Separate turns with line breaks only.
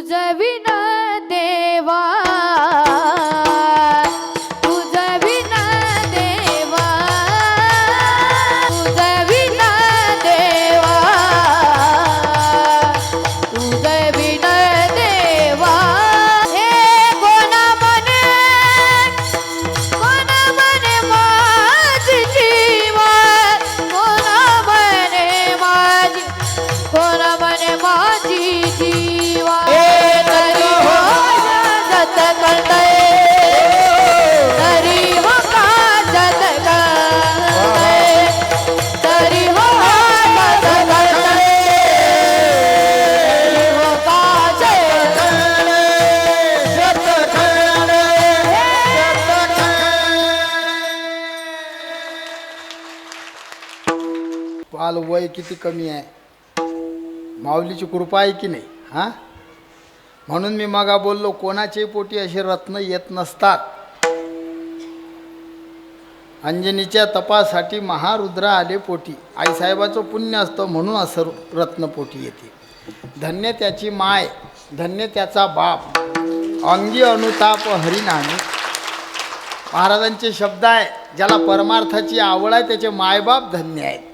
तुझं विना देवा, तुझं विना देवा, तुझं विना देवा, तुझं विना देवा. हे कोणा मने माझी जीवा, कोणा मने माझी, कोणा मने माझी जीवा. तरी हो जत करतय, तरी हो का जत करतय, तरी हो जत करतय, तरी हो का जत
पाल वय किती कमी आहे, माऊलीची कृपा आहे की नाही. हां, म्हणून मी मगा बोललो कोणाच्याही पोटी असे रत्न येत नसतात. अंजनीच्या तपासाठी महारुद्र आले पोटी. आईसाहेबाचं पुण्य असतं म्हणून असं रत्न पोटी येते. धन्य त्याची माय, धन्य त्याचा बाप, अंगी अनुताप हरिनामी. महाराजांचे शब्द आहे, ज्याला परमार्थाची आवड आहे त्याचे मायबाप धन्य आहेत.